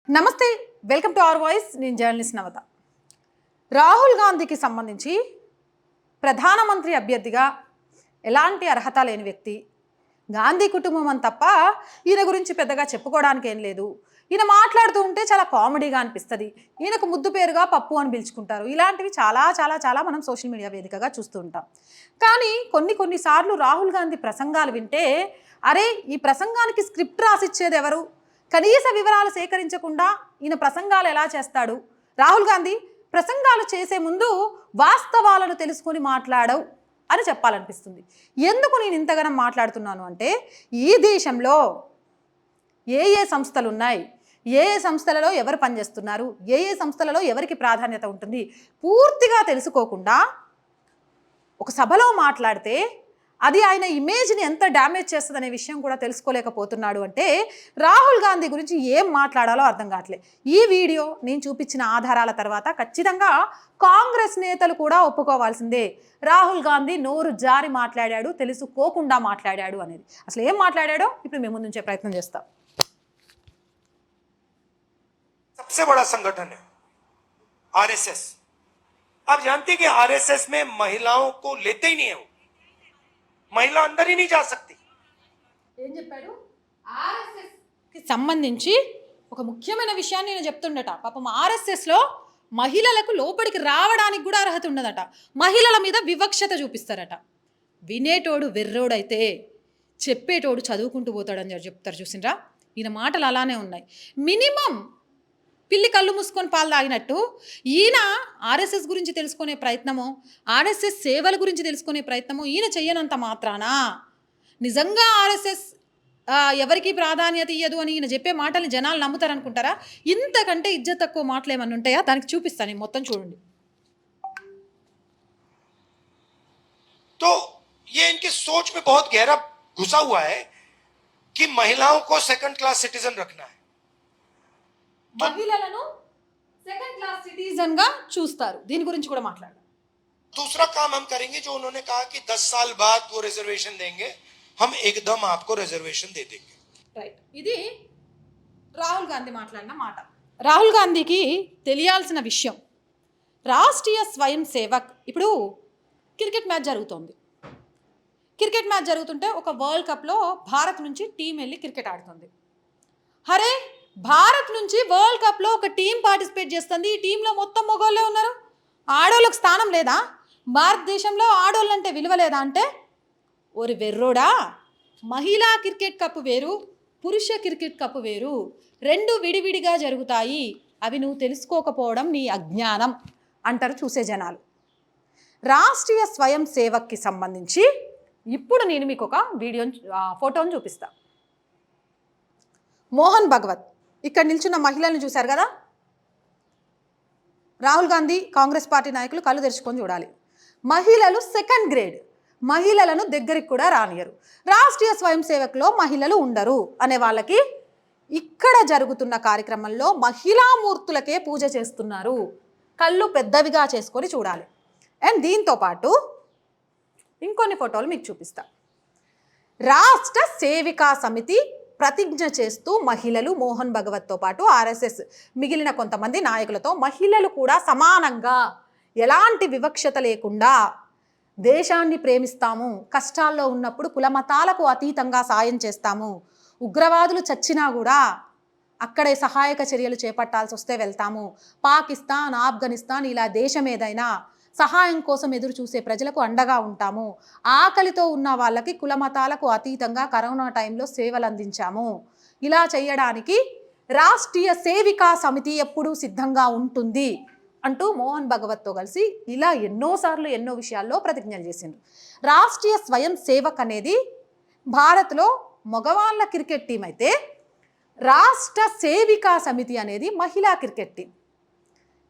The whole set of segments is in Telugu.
నమస్తే, వెల్కమ్ టు అవర్ వాయిస్. నేను జర్నలిస్ట్ నవత. రాహుల్ గాంధీకి సంబంధించి ప్రధానమంత్రి అభ్యర్థిగా ఎలాంటి అర్హత లేని వ్యక్తి, గాంధీ కుటుంబం అని తప్ప ఈయన గురించి పెద్దగా చెప్పుకోవడానికి ఏం లేదు. ఈయన మాట్లాడుతూ ఉంటే చాలా కామెడీగా అనిపిస్తుంది. ఈయనకు ముద్దు పేరుగా పప్పు అని పిలుచుకుంటారు. ఇలాంటివి చాలా చాలా చాలా మనం సోషల్ మీడియా వేదికగా చూస్తూ ఉంటాం. కానీ కొన్నిసార్లు రాహుల్ గాంధీ ప్రసంగాలు వింటే, అరే ఈ ప్రసంగానికి స్క్రిప్ట్ రాసిచ్చేది ఎవరు, కనీస వివరాలు సేకరించకుండా ఈయన ప్రసంగాలు ఎలా చేస్తాడు, రాహుల్ గాంధీ ప్రసంగాలు చేసే ముందు వాస్తవాలను తెలుసుకొని మాట్లాడవు అని చెప్పాలనిపిస్తుంది. ఎందుకు నేను ఇంతగానం మాట్లాడుతున్నాను అంటే, ఈ దేశంలో ఏ సంస్థలు ఉన్నాయి, ఏ సంస్థలలో ఎవరు పనిచేస్తున్నారు, ఏ సంస్థలలో ఎవరికి ప్రాధాన్యత ఉంటుంది పూర్తిగా తెలుసుకోకుండా ఒక సభలో మాట్లాడితే అది ఆయన ఇమేజ్ని ఎంత డ్యామేజ్ చేస్తుందనే విషయం కూడా తెలుసుకోలేకపోతున్నాడు. అంటే రాహుల్ గాంధీ గురించి ఏం మాట్లాడాలో అర్థం కావట్లేదు. ఈ వీడియో నేను చూపించిన ఆధారాల తర్వాత ఖచ్చితంగా కాంగ్రెస్ నేతలు కూడా ఒప్పుకోవాల్సిందే. రాహుల్ గాంధీ నోరు జారి మాట్లాడాడు, తెలుసుకోకుండా మాట్లాడాడు అనేది. అసలు ఏం మాట్లాడాడో ఇప్పుడు మేము ముందుంచే ప్రయత్నం చేస్తాం. सबसे बड़ा संगठन है आरएसएस. आप जानते हैं कि आरएसएस में महिलाओं को लेते ही नहीं है. वो महिला अंदर ही नहीं जा सकती. ఏం చెప్పాడు? ఆర్ఎస్ఎస్ కి సంబంధించి ఒక ముఖ్యమైన విషయాన్ని నేను చెప్తుండట. పాపం ఆర్ఎస్ఎస్లో మహిళలకు లోపలికి రావడానికి కూడా అర్హత ఉండదట. మహిళల మీద వివక్షత చూపిస్తారట. వినేటోడు వెర్రోడైతే చెప్పేటోడు చదువుకుంటూ పోతాడని చెప్తారు. చూసిండ్రా, ఈయన మాటలు అలానే ఉన్నాయి. మినిమం పిల్లి కళ్ళు మూసుకొని పాలు తాగినట్టు ఈయన ఆర్ఎస్ఎస్ గురించి తెలుసుకునే ప్రయత్నము, ఆర్ఎస్ఎస్ సేవల గురించి తెలుసుకునే ప్రయత్నము ఈయన చెయ్యనంత మాత్రాన నిజంగా ఆర్ఎస్ఎస్ ఎవరికి ప్రాధాన్యత ఇయ్యదు అని ఈయన చెప్పే మాటల్ని జనాలు నమ్ముతారనుకుంటారా? ఇంతకంటే ఇజ్జత్ తక్కువ మాటలు ఏమన్నా ఉంటాయా? దానికి చూపిస్తాను, నేను మొత్తం చూడండి. तो ये इनकी सोच में बहुत गहरा घुसा हुआ है कि महिलाओं को सेकंड क्लास सिटीजन रखना है. మహిళలను సెకండ్ క్లాస్ సిటిజన్ గా చూస్తారు. దీని గురించి కూడా మాట్లాడారు. दूसरा काम हम करेंगे जो उन्होंने कहा कि 10 साल बाद वो रिजर्वेशन देंगे, हम एकदम आपको रिजर्वेशन दे देंगे. రైట్, ఇది రాహుల్ గాంధీ మాట్లాడిన మాట. రాహుల్ గాంధీకి తెలియాల్సిన విషయం, రాష్ట్రీయ స్వయం సేవక్ ఇప్పుడు క్రికెట్ మ్యాచ్ జరుగుతుంది. క్రికెట్ మ్యాచ్ జరుగుతుంటే ఒక వరల్డ్ కప్లో భారత్ నుంచి టీం వెళ్ళి క్రికెట్ ఆడుతుంది. హరే, భారత్ నుంచి వరల్డ్ కప్లో ఒక టీం పార్టిసిపేట్ చేస్తుంది. ఈ టీంలో మొత్తం మగవాళ్ళే ఉన్నారు. ఆడోళ్ళకు స్థానం లేదా? భారతదేశంలో ఆడోళ్ళంటే విలువ లేదా అంటే, ఓరి వెర్రోడా, మహిళా క్రికెట్ కప్ వేరు, పురుష క్రికెట్ కప్ వేరు, రెండు విడివిడిగా జరుగుతాయి. అవి నువ్వు తెలుసుకోకపోవడం నీ అజ్ఞానం అంటారు చూసే జనాలు. రాష్ట్రీయ స్వయం సేవక్కి సంబంధించి ఇప్పుడు నేను మీకు ఒక ఫోటోని చూపిస్తా. మోహన్ భగవత్ ఇక్కడ నిల్చున్న మహిళలను చూశారు కదా. రాహుల్ గాంధీ కాంగ్రెస్ పార్టీ నాయకులు కళ్ళు తెరుచుకొని చూడాలి. మహిళలు సెకండ్ గ్రేడ్, మహిళలను దగ్గరికి కూడా రానియరు. రాష్ట్రీయ స్వయం సేవక్లో మహిళలు ఉండరు అనే వాళ్ళకి ఇక్కడ జరుగుతున్న కార్యక్రమంలో మహిళామూర్తులకే పూజ చేస్తున్నారు. కళ్ళు పెద్దవిగా చేసుకొని చూడాలి. అండ్ దీంతో పాటు ఇంకొన్ని ఫోటోలు మీకు చూపిస్తా. రాష్ట్ర సేవికా సమితి ప్రతిజ్ఞ చేస్తూ మహిళలు మోహన్ భగవత్తో పాటు ఆర్ఎస్ఎస్ మిగిలిన కొంతమంది నాయకులతో మహిళలు కూడా సమానంగా ఎలాంటి వివక్షత లేకుండా దేశాన్ని ప్రేమిస్తాము, కష్టాల్లో ఉన్నప్పుడు కులమతాలకు అతీతంగా సాయం చేస్తాము, ఉగ్రవాదులు చచ్చినా కూడా అక్కడే సహాయక చర్యలు చేపట్టాల్సి వస్తే వెళ్తాము, పాకిస్తాన్ ఆఫ్ఘనిస్తాన్ ఇలా దేశం ఏదైనా సహాయం కోసం ఎదురు చూసే ప్రజలకు అండగా ఉంటాము, ఆకలితో ఉన్న వాళ్ళకి కులమతాలకు అతీతంగా కరోనా టైంలో సేవలు అందించాము, ఇలా చేయడానికి రాష్ట్రీయ సేవికా సమితి ఎప్పుడూ సిద్ధంగా ఉంటుంది అంటూ మోహన్ భగవత్తో కలిసి ఇలా ఎన్నోసార్లు ఎన్నో విషయాల్లో ప్రతిజ్ఞలు చేసిండ్రు. రాష్ట్రీయ స్వయం సేవక్ అనేది భారత్లో మగవాళ్ళ క్రికెట్ టీం అయితే, రాష్ట్ర సేవికా సమితి అనేది మహిళా క్రికెట్ టీం.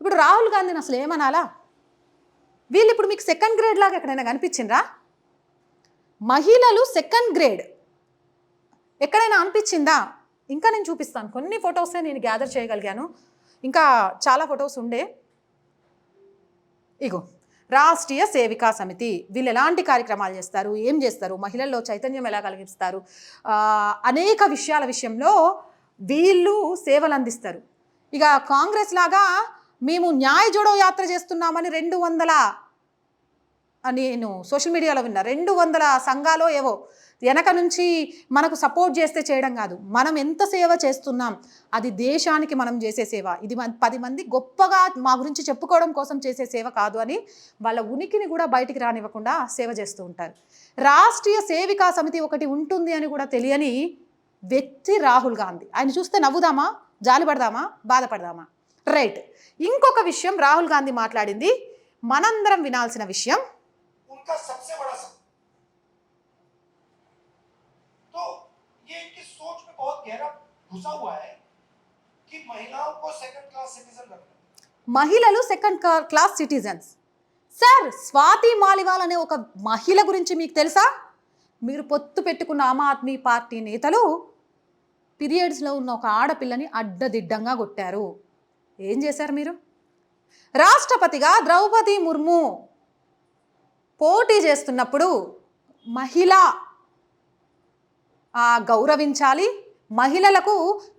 ఇప్పుడు రాహుల్ గాంధీని అసలు ఏమనాలా? వీళ్ళు ఇప్పుడు మీకు సెకండ్ గ్రేడ్ లాగా ఎక్కడైనా కనిపించిండ్రా? మహిళలు సెకండ్ గ్రేడ్ ఎక్కడైనా అనిపించిందా? ఇంకా నేను చూపిస్తాను. కొన్ని ఫొటోసే నేను గ్యాదర్ చేయగలిగాను, ఇంకా చాలా ఫొటోస్ ఉండే. ఇగో రాష్ట్రీయ సేవికా సమితి, వీళ్ళు ఎలాంటి కార్యక్రమాలు చేస్తారు, ఏం చేస్తారు, మహిళల్లో చైతన్యం ఎలా కలిగిస్తారు, అనేక విషయాల విషయంలో వీళ్ళు సేవలు అందిస్తారు. ఇక కాంగ్రెస్ లాగా మేము న్యాయ జోడో యాత్ర చేస్తున్నామని 200 నేను సోషల్ మీడియాలో విన్నా, 200 సంఘాలు ఏవో వెనక నుంచి మనకు సపోర్ట్ చేస్తే చేయడం కాదు, మనం ఎంత సేవ చేస్తున్నాం అది దేశానికి మనం చేసే సేవ, ఇది 10 మంది గొప్పగా మా గురించి చెప్పుకోవడం కోసం చేసే సేవ కాదు అని వాళ్ళ ఉనికిని కూడా బయటికి రానివ్వకుండా సేవ చేస్తూ ఉంటారు. రాష్ట్రీయ సేవికా సమితి ఒకటి ఉంటుంది అని కూడా తెలియని వ్యక్తి రాహుల్ గాంధీ. ఆయన చూస్తే నవ్వుదామా, జాలిపడదామా, బాధపడదామా? రైట్. ఇంకొక విషయం రాహుల్ గాంధీ మాట్లాడింది మనందరం వినాల్సిన విషయం. उनका सबसे बड़ा सब तो ये इनकी सोच में बहुत गहरा घुसा हुआ है कि महिलाओं को सेकंड क्लास सिटीजन रखना. మహిళలు second class citizens. Sir, Swathi Maliwal అనే ఒక మహిళ గురించి మీకు తెలుసా? మీరు పొత్తు పెట్టుకున్న ఆమ్ ఆద్మీ పార్టీ నేతలు పీరియడ్స్లో ఉన్న ఒక ఆడపిల్లని అడ్డదిడ్డంగా కొట్టారు. ఏం చేశారు మీరు? రాష్ట్రపతిగా ద్రౌపది ముర్ము పోటీ చేస్తున్నప్పుడు మహిళ గౌరవించాలి, మహిళలకు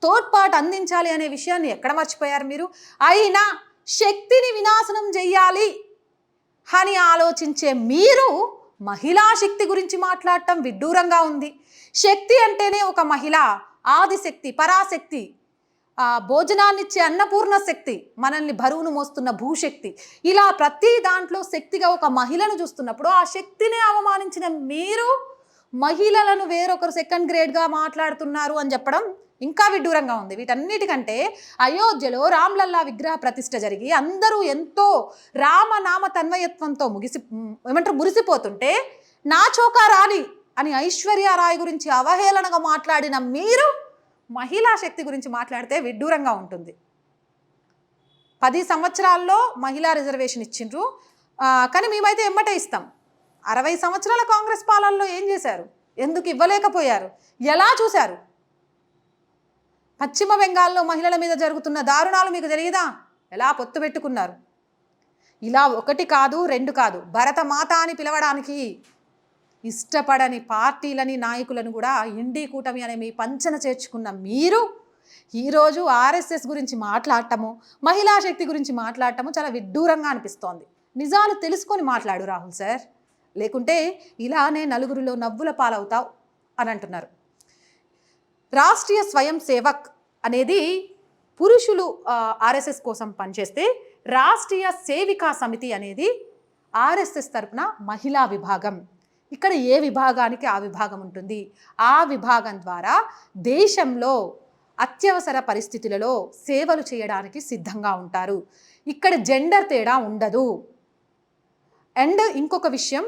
తోడ్పాటు అందించాలి అనే విషయాన్ని ఎక్కడ మర్చిపోయారు మీరు? అయినా శక్తిని వినాశనం చెయ్యాలి అని ఆలోచించే మీరు మహిళా శక్తి గురించి మాట్లాడటం విడ్డూరంగా ఉంది. శక్తి అంటేనే ఒక మహిళ, ఆదిశక్తి, పరాశక్తి, భోజనాన్నిచ్చే అన్నపూర్ణ శక్తి, మనల్ని బరువును మోస్తున్న భూశక్తి, ఇలా ప్రతి దాంట్లో శక్తిగా ఒక మహిళను చూస్తున్నప్పుడు ఆ శక్తిని అవమానించిన మీరు మహిళలను వేరొకరు సెకండ్ గ్రేడ్గా మాట్లాడుతున్నారు అని చెప్పడం ఇంకా విడ్డూరంగా ఉంది. వీటన్నిటికంటే అయోధ్యలో రామ్లల్లా విగ్రహ ప్రతిష్ఠ జరిగి అందరూ ఎంతో రామనామ తన్మయత్వంతో మురిసిపోతుంటే నా చోకా రాణి అని ఐశ్వర్యరాయ్ గురించి అవహేళనగా మాట్లాడిన మీరు మహిళా శక్తి గురించి మాట్లాడితే విడ్డూరంగా ఉంటుంది. 10 సంవత్సరాల్లో మహిళా రిజర్వేషన్ ఇచ్చిండ్రు, కానీ మేమైతే ఎమ్మటే ఇస్తాం. 60 సంవత్సరాల కాంగ్రెస్ పాలనలో ఏం చేశారు? ఎందుకు ఇవ్వలేకపోయారు? ఎలా చూశారు? పశ్చిమ బెంగాల్లో మహిళల మీద జరుగుతున్న దారుణాలు మీకు తెలియదా? ఎలా పొత్తు పెట్టుకున్నారు? ఇలా 1 కాదు 2 కాదు, భరతమాత అని పిలవడానికి ఇష్టపడని పార్టీలని నాయకులను కూడా ఇండి కూటమి అనే మీ పంచన చేర్చుకున్న మీరు ఈరోజు ఆర్ఎస్ఎస్ గురించి మాట్లాడటము, మహిళా శక్తి గురించి మాట్లాడటము చాలా విడ్డూరంగా అనిపిస్తోంది. నిజాలు తెలుసుకొని మాట్లాడు రాహుల్ సార్, లేకుంటే ఇలానే నలుగురిలో నవ్వుల పాలవుతావు అని అంటున్నారు. రాష్ట్రీయ స్వయం సేవక్ అనేది పురుషులు ఆర్ఎస్ఎస్ కోసం పనిచేస్తే, రాష్ట్రీయ సేవికా సమితి అనేది ఆర్ఎస్ఎస్ తరపున మహిళా విభాగం. ఇక్కడ ఏ విభాగానికి ఆ విభాగం ఉంటుంది. ఆ విభాగం ద్వారా దేశంలో అత్యవసర పరిస్థితులలో సేవలు చేయడానికి సిద్ధంగా ఉంటారు. ఇక్కడ జెండర్ తేడా ఉండదు. అండ్ ఇంకొక విషయం,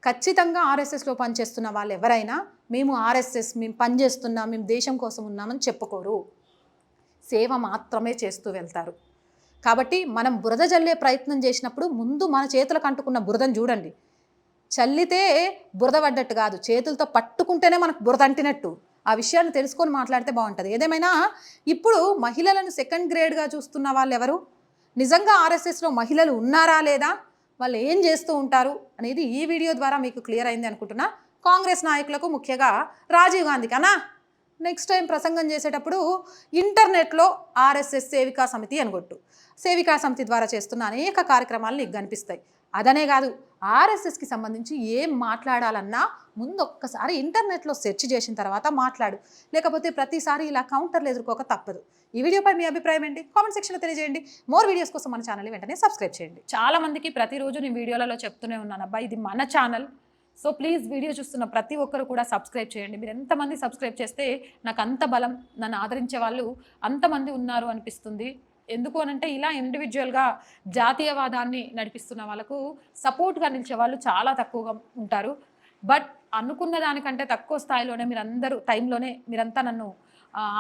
ఖచ్చితంగా ఆర్ఎస్ఎస్లో పనిచేస్తున్న వాళ్ళు ఎవరైనా మేము ఆర్ఎస్ఎస్, మేము పనిచేస్తున్నాం, మేము దేశం కోసం ఉన్నామని చెప్పుకోరు. సేవ మాత్రమే చేస్తూ వెళ్తారు. కాబట్టి మనం బురద జల్లే ప్రయత్నం చేసినప్పుడు ముందు మన చేతులకు అంటుకున్న బురదను చూడండి. చల్లితే బురద పడ్డట్టు కాదు, చేతులతో పట్టుకుంటేనే మనకు బురద అంటినట్టు. ఆ విషయాన్ని తెలుసుకొని మాట్లాడితే బాగుంటుంది. ఏదేమైనా ఇప్పుడు మహిళలను సెకండ్ గ్రేడ్గా చూస్తున్న వాళ్ళు ఎవరు? నిజంగా ఆర్ఎస్ఎస్లో మహిళలు ఉన్నారా లేదా, వాళ్ళు ఏం చేస్తూ ఉంటారు అనేది ఈ వీడియో ద్వారా మీకు క్లియర్ అయింది అనుకుంటున్నా. కాంగ్రెస్ నాయకులకు, ముఖ్యంగా రాజీవ్ గాంధీకి అన్నా నెక్స్ట్ టైం ప్రసంగం చేసేటప్పుడు ఇంటర్నెట్లో ఆర్ఎస్ఎస్ సేవికా సమితి అని కొట్టు. సేవికా సమితి ద్వారా చేస్తున్న అనేక కార్యక్రమాలు నీకు కనిపిస్తాయి. అదనే కాదు, ఆర్ఎస్ఎస్కి సంబంధించి ఏం మాట్లాడాలన్నా ముందు ఒక్కసారి ఇంటర్నెట్లో సెర్చ్ చేసిన తర్వాత మాట్లాడు, లేకపోతే ప్రతిసారి ఇలా కౌంటర్లు ఎదుర్కోక తప్పదు. ఈ వీడియోపై మీ అభిప్రాయం ఏంటి? కామెంట్ సెక్షన్లో తెలియజేయండి. మోర్ వీడియోస్ కోసం మన ఛానల్ని వెంటనే సబ్స్క్రైబ్ చేయండి. చాలా మందికి ప్రతిరోజు నేను వీడియోలలో చెప్తూనే ఉన్నాను, అబ్బా ఇది మన ఛానల్, సో ప్లీజ్ వీడియో చూస్తున్న ప్రతి ఒక్కరు కూడా సబ్స్క్రైబ్ చేయండి. మీరు ఎంతమంది సబ్స్క్రైబ్ చేస్తే నాకు అంత బలం, నన్ను ఆదరించే వాళ్ళు అంతమంది ఉన్నారు అనిపిస్తుంది. ఎందుకు అనంటే ఇలా ఇండివిజువల్గా జాతీయవాదాన్ని నడిపిస్తున్న వాళ్ళకు సపోర్ట్గా నిలిచే వాళ్ళు చాలా తక్కువగా ఉంటారు. బట్ అనుకున్న దానికంటే తక్కువ స్థాయిలోనే మీరందరూ టైంలోనే మీరంతా నన్ను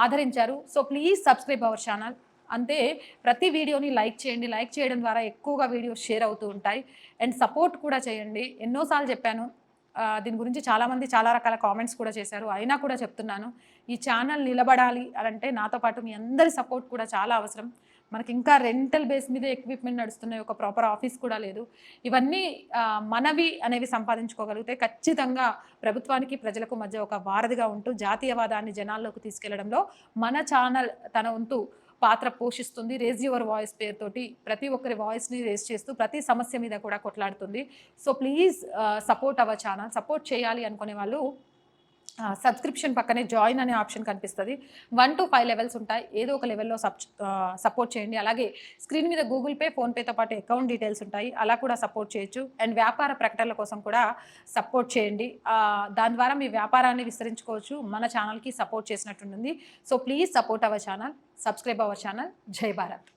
ఆదరించారు. So please subscribe our channel. అంతే, ప్రతి వీడియోని లైక్ చేయండి. లైక్ చేయడం ద్వారా ఎక్కువగా వీడియోస్ షేర్ అవుతూ ఉంటాయి. అండ్ సపోర్ట్ కూడా చేయండి. ఎన్నోసార్లు చెప్పాను, దీని గురించి చాలామంది చాలా రకాల కామెంట్స్ కూడా చేశారు. అయినా కూడా చెప్తున్నాను, ఈ ఛానల్ నిలబడాలి అని అంటే నాతో పాటు మీ అందరి సపోర్ట్ కూడా చాలా అవసరం. మనకి ఇంకా రెంటల్ బేస్ మీద ఎక్విప్మెంట్ నడుస్తున్నాయి, ఒక ప్రాపర్ ఆఫీస్ కూడా లేదు. ఇవన్నీ మనవి అనేవి సంపాదించుకోగలిగితే ఖచ్చితంగా ప్రభుత్వానికి ప్రజలకు మధ్య ఒక వారధిగా ఉంటూ జాతీయవాదాన్ని జనాల్లోకి తీసుకెళ్లడంలో మన ఛానల్ తన వంతు పాత్ర పోషిస్తుంది. రేజ్ యువర్ వాయిస్ పేరుతోటి ప్రతి ఒక్కరి వాయిస్ని రేజ్ చేస్తూ ప్రతి సమస్య మీద కూడా కొట్లాడుతుంది. So please support our channel. Support చేయాలి అనుకునే వాళ్ళు సబ్స్క్రిప్షన్ పక్కనే జాయిన్ అనే ఆప్షన్ కనిపిస్తుంది. 1 to 5 లెవెల్స్ ఉంటాయి. ఏదో ఒక లెవెల్లో సపోర్ట్ చేయండి. అలాగే స్క్రీన్ మీద గూగుల్ పే, ఫోన్పేతో పాటు అకౌంట్ డీటెయిల్స్ ఉంటాయి, అలా కూడా సపోర్ట్ చేయొచ్చు. అండ్ వ్యాపార ప్రకటనల కోసం కూడా సపోర్ట్ చేయండి. దాని ద్వారా మీ వ్యాపారాన్ని విస్తరించుకోవచ్చు. మన ఛానల్కి సపోర్ట్ చేసినట్టుంటుంది. So please support our channel, subscribe our channel. జై భారత్.